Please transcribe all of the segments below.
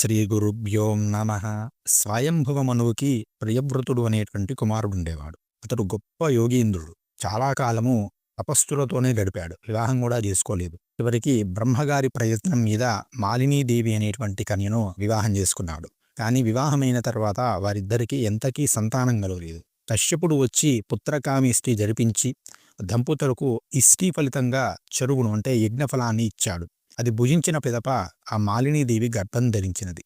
శ్రీ గురుభ్యో నమ. స్వయంభువ మనువుకి ప్రియవ్రతుడు అనేటువంటి కుమారుడుండేవాడు. అతడు గొప్ప యోగీంద్రుడు. చాలా కాలము తపస్సులతోనే గడిపాడు. వివాహం కూడా చేసుకోలేదు. చివరికి బ్రహ్మగారి ప్రయత్నం మీద మాలినీదేవి అనేటువంటి కన్యను వివాహం చేసుకున్నాడు. కానీ వివాహమైన తర్వాత వారిద్దరికీ ఎంతకీ సంతానం కలగలేదు. కశ్యపుడు వచ్చి పుత్రకామేష్టి జరిపించి దంపతులకు ఇష్టి ఫలితంగా చెరువును అంటే యజ్ఞఫలాన్ని ఇచ్చాడు. అది భుజించిన పిదప ఆ మాలినీదేవి గర్భం ధరించినది.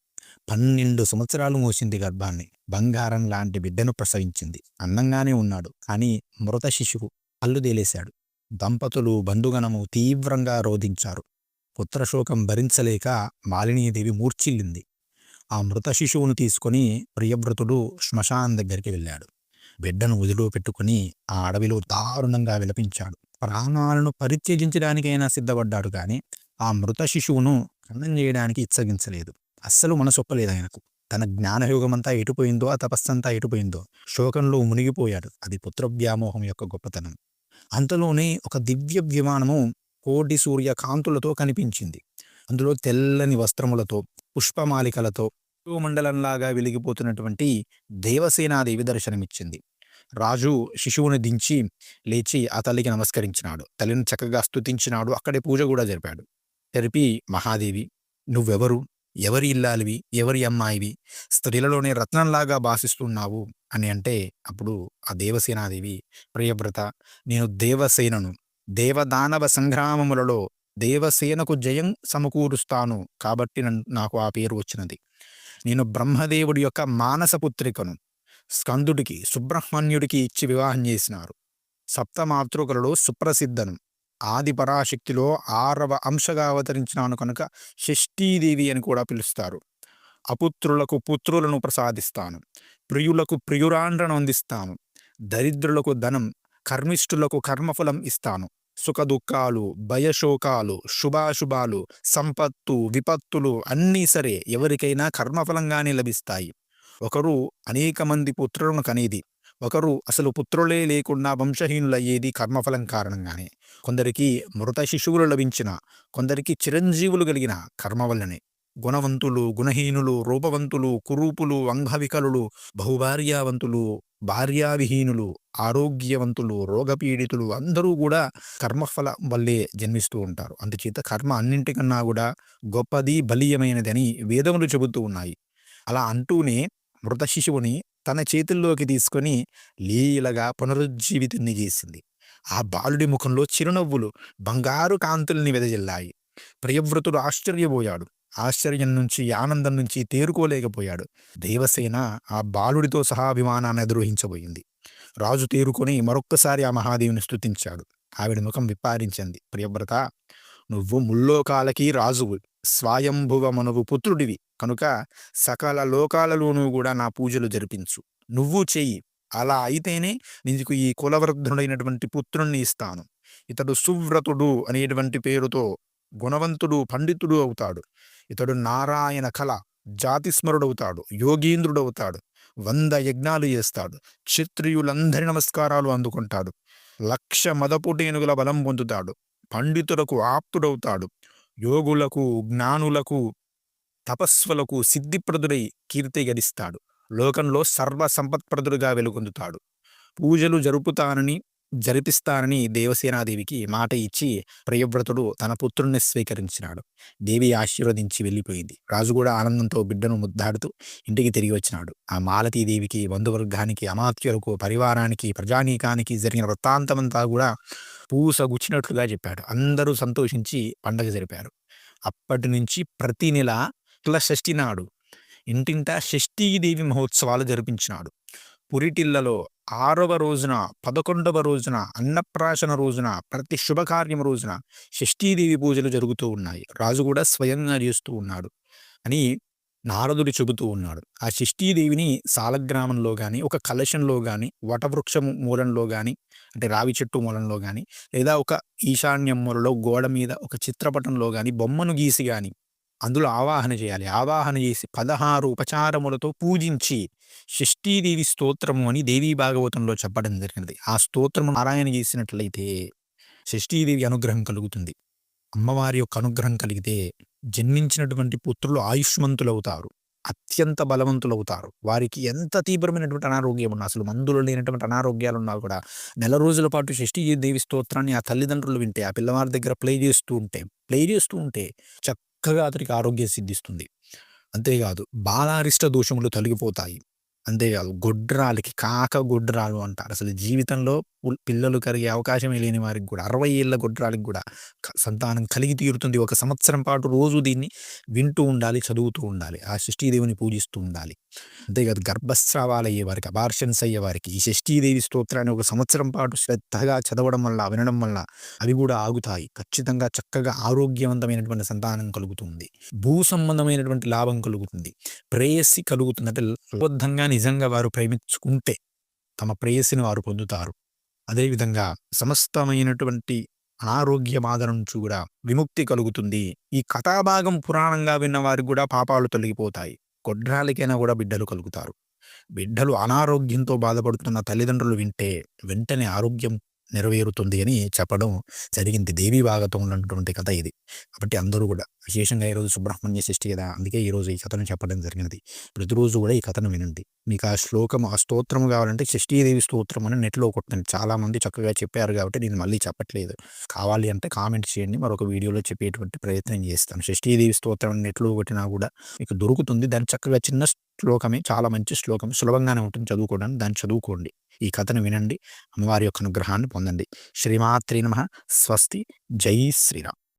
12 సంవత్సరాలు మోసింది గర్భాన్ని. బంగారం లాంటి బిడ్డను ప్రసవించింది. అందంగానే ఉన్నాడు. కానీ మృత శిశువు కళ్ళుదేలేశాడు. దంపతులు బంధుగణము తీవ్రంగా రోధించారు. పుత్రశోకం భరించలేక మాలినీదేవి మూర్ఛిల్లింది. ఆ మృత శిశువును తీసుకొని ప్రియవ్రతుడు శ్మశానం దగ్గరికి వెళ్ళాడు. బిడ్డను ఒదిలో పెట్టుకుని ఆ అడవిలో దారుణంగా విలపించాడు. ప్రాణాలను పరిత్యజించడానికైనా సిద్ధపడ్డాడు. కానీ ఆ మృత శిశువును ఖండం చేయడానికి ఇచ్చగించలేదు. అస్సలు మనసొప్పలేదు ఆయనకు. తన జ్ఞానయోగమంతా ఎటుపోయిందో, ఆ తపస్సంతా ఎటుపోయిందో శోకంలో మునిగిపోయాడు. అది పుత్రవ్యామోహం యొక్క గొప్పతనం. అంతలోనే ఒక దివ్య విమానము కోటి సూర్య కాంతులతో కనిపించింది. అందులో తెల్లని వస్త్రములతో పుష్పమాలికలతో మండలంలాగా వెలిగిపోతున్నటువంటి దేవసేనాదేవి దర్శనమిచ్చింది. రాజు శిశువుని దించి లేచి ఆ తల్లికి నమస్కరించినాడు. తల్లిని చక్కగా స్తుతించినాడు. అక్కడే పూజ కూడా జరిపాడు. జరిపి, మహాదేవి, నువ్వెవరు? ఎవరి ఇల్లాలివి? ఎవరి అమ్మాయివి? స్త్రీలలోనే రత్నంలాగా భాసిస్తున్నావు అని అంటే, అప్పుడు ఆ దేవసేనాదేవి, ప్రియవ్రత, నేను దేవసేనను. దేవదానవ సంగ్రామములలో దేవసేనకు జయం సమకూరుస్తాను కాబట్టి నాకు ఆ పేరు వచ్చినది. నేను బ్రహ్మదేవుడి యొక్క మానసపుత్రికను. స్కందుడికి సుబ్రహ్మణ్యుడికి ఇచ్చి వివాహం చేసినారు. సప్తమాతృకలలో సుప్రసిద్ధను. ఆది పరాశక్తిలో 6వ అంశగా అవతరించినాను కనుక షష్ఠీదేవి అని కూడా పిలుస్తారు. అపుత్రులకు పుత్రులను ప్రసాదిస్తాను. ప్రియులకు ప్రియురాండ్రను అందిస్తాను. దరిద్రులకు ధనం, కర్మిష్ఠులకు కర్మఫలం ఇస్తాను. సుఖదుఖాలు, భయశోకాలు, శుభాశుభాలు, సంపత్తు, విపత్తులు అన్నీ సరే ఎవరికైనా కర్మఫలంగానే లభిస్తాయి. ఒకరు అనేక మంది పుత్రులను కనేది, ఒకరు అసలు పుత్రులే లేకుండా వంశహీనులయ్యేది కర్మఫలం కారణంగానే. కొందరికి మృత శిశువులు లభించిన, కొందరికి చిరంజీవులు కలిగిన కర్మ వల్లనే. గుణవంతులు, గుణహీనులు, రూపవంతులు, కురూపులు, అంగవికలులు, బహుభార్యావంతులు, భార్యావిహీనులు, ఆరోగ్యవంతులు, రోగపీడితులు అందరూ కూడా కర్మఫల వల్లే జన్మిస్తూ ఉంటారు. అందుచేత కర్మ అన్నింటికన్నా కూడా గొప్పది, బలీయమైనదని వేదములు చెబుతూ ఉన్నాయి. అలా అంటూనే మృత శిశువుని తన చేతుల్లోకి తీసుకొని లీలగా పునరుజ్జీవితుణ్ణి చేసింది. ఆ బాలుడి ముఖంలో చిరునవ్వులు బంగారు కాంతుల్ని వెదజల్లాయి. ప్రియవ్రతుడు ఆశ్చర్యపోయాడు. ఆశ్చర్యం నుంచి, ఆనందం నుంచి తేరుకోలేకపోయాడు. దేవసేన ఆ బాలుడితో సహా విమానాన్ని అధిరోహించబోయింది. రాజు తేరుకొని మరొక్కసారి ఆ మహాదేవిని స్తుతించాడు. ఆవిడ ముఖం విప్పారించింది. ప్రియవ్రత, నువ్వు ముల్లోకాలకి రాజువు, స్వయంభువ మనువు పుత్రుడివి కనుక సకల లోకాలలోనూ కూడా నా పూజలు జరిపించు. నువ్వు చెయ్యి. అలా అయితేనే నీకు ఈ కులవృద్ధుడైనటువంటి పుత్రుణ్ణి ఇస్తాను. ఇతడు సువ్రతుడు అనేటువంటి పేరుతో గుణవంతుడు, పండితుడు అవుతాడు. ఇతడు నారాయణ కళ జాతిస్మరుడవుతాడు, యోగీంద్రుడవుతాడు, 100 యజ్ఞాలు చేస్తాడు, క్షత్రియులందరి నమస్కారాలు అందుకుంటాడు, 1,00,000 మదపుటేనుగుల బలం పొందుతాడు, పండితులకు ఆప్తుడవుతాడు, యోగులకు, జ్ఞానులకు, తపస్సులకు సిద్ధిప్రదుడై కీర్తి గడిస్తాడు. లోకంలో సర్వ సంపత్ప్రదుడుగా వెలుగొందుతాడు. పూజలు జరిపిస్తానని దేవసేనాదేవికి మాట ఇచ్చి ప్రియవ్రతుడు తన పుత్రుణ్ణి స్వీకరించినాడు. దేవి ఆశీర్వదించి వెళ్ళిపోయింది. రాజు కూడా ఆనందంతో బిడ్డను ముద్దాడుతూ ఇంటికి తిరిగి వచ్చినాడు. ఆ మాలతీదేవికి, బంధువర్గానికి, అమాత్యులకు, పరివారానికి, ప్రజానీకానికి జరిగిన వృత్తాంతమంతా కూడా పూసగుచ్చినట్లుగా చెప్పాడు. అందరూ సంతోషించి పండగ జరిపారు. అప్పటి నుంచి ప్రతి నెల శుక్ల షష్ఠి నాడు ఇంటింటా షష్ఠీదేవి మహోత్సవాలు జరిపించినాడు. పురిటిళ్లలో 6వ రోజున, 11వ రోజున, అన్నప్రాశన రోజున, ప్రతి శుభకార్యం రోజున షష్ఠీదేవి పూజలు జరుగుతూ ఉన్నాయి. రాజు కూడా స్వయంగా చేస్తూ ఉన్నాడు అని నారదుడు చెబుతూ ఉన్నాడు. ఆ షష్ఠీదేవిని సాలగ్రామంలో గాని, ఒక కలశంలో గాని, వటవృక్షం మూలంలో గాని, అంటే రావి చెట్టు మూలంలో గాని, లేదా ఒక ఈశాన్యం మూలలో గోడ మీద ఒక చిత్రపటంలో గాని, బొమ్మను గీసి గాని అందులో ఆవాహన చేయాలి. ఆవాహన చేసి 16 ఉపచారములతో పూజించి షష్ఠీదేవి స్తోత్రము అని దేవీ భాగవతంలో చెప్పడం జరిగినది. ఆ స్తోత్రము నారాయణ చేసినట్లయితే షష్ఠీదేవి అనుగ్రహం కలుగుతుంది. అమ్మవారి యొక్క అనుగ్రహం కలిగితే జన్మించినటువంటి పుత్రులు ఆయుష్మంతులవుతారు. అత్యంత బలవంతులవుతారు. వారికి ఎంత తీవ్రమైనటువంటి అనారోగ్యం ఉన్నా, అసలు మందులు లేనటువంటి అనారోగ్యాలున్నా కూడా నెల రోజుల పాటు షష్ఠీ దేవి స్తోత్రాన్ని ఆ తల్లిదండ్రులు వింటే, ఆ పిల్లవాడి దగ్గర ప్లే చేస్తూ ఉంటే చక్కగా అతనికి ఆరోగ్యం సిద్ధిస్తుంది. అంతేగాదు బాలారిష్ట దోషములు తొలగిపోతాయి. అంతేగాదు గొడ్రాలికి గొడ్రాలు అంటారు. అసలు జీవితంలో పిల్లలు కలిగే అవకాశమే లేని వారికి గూడా 60 ఏళ్ల గొడ్రాలికి గూడా సంతానం కలిగి తీరుతుంది. ఒక సంవత్సరం పాటు రోజు దీన్ని వింటూ ఉండాలి, చదువుతూ ఉండాలి. ఆ షష్ఠీదేవిని పూజిస్తూ ఉండాలి. అంతేకాదు గర్భస్రావాలయ్యే వారికి, అబార్షన్స్ అయ్యేవారికి ఈ షష్ఠీదేవి స్తోత్రాన్ని ఒక సంవత్సరం పాటు శ్రద్ధగా చదవడం వల్ల, వినడం వల్ల అవి గూడా ఆగుతాయి. ఖచ్చితంగా చక్కగా ఆరోగ్యవంతమైనటువంటి సంతానం కలుగుతుంది. భూ సంబంధమైనటువంటి లాభం కలుగుతుంది. ప్రేయసి కలుగుతుంది. అంటే లబద్ధంగా నిజంగా వారు ప్రేమించుకుంటే తమ ప్రేయసిని వారు పొందుతారు. అదేవిధంగా సమస్తమైనటువంటి అనారోగ్య బాధ నుంచి కూడా విముక్తి కలుగుతుంది. ఈ కథాభాగం పురాణంగా విన్న వారికి కూడా పాపాలు తొలగిపోతాయి. గొడ్రాలికైనా కూడా బిడ్డలు కలుగుతారు. బిడ్డలు అనారోగ్యంతో బాధపడుతున్న తల్లిదండ్రులు వింటే వెంటనే ఆరోగ్యం నెరవేరుతుంది అని చెప్పడం జరిగింది. దేవీ భాగవతంలో ఉన్నటువంటి కథ ఇది. కాబట్టి అందరూ కూడా విశేషంగా ఈరోజు సుబ్రహ్మణ్య షష్ఠి కదా! అందుకే ఈరోజు ఈ కథను చెప్పడం జరిగినది. ప్రతిరోజు కూడా ఈ కథను వినండి. మీకు ఆ శ్లోకం, ఆ స్తోత్రం కావాలంటే షష్ఠీదేవి స్తోత్రం అని నెట్‌లో కొట్టండి. చాలామంది చక్కగా చెప్పారు కాబట్టి నేను మళ్ళీ చెప్పట్లేదు. కావాలి అంటే కామెంట్ చేయండి. మరొక వీడియోలో చెప్పేటువంటి ప్రయత్నం చేస్తాను. షష్ఠీదేవి స్తోత్రం అని నెట్‌లో కొట్టినా కూడా మీకు దొరుకుతుంది. దాన్ని చక్కగా చిన్న శ్లోకమే, చాలా మంచి శ్లోకం. సులభంగానే ఉంటుంది చదువుకోవడానికి. దాన్ని చదువుకోండి. ఈ కథను వినండి. అమ్మవారి యొక్క అనుగ్రహాన్ని పొందండి. శ్రీమాత్రే నమః. స్వస్తి. జై శ్రీరామ్.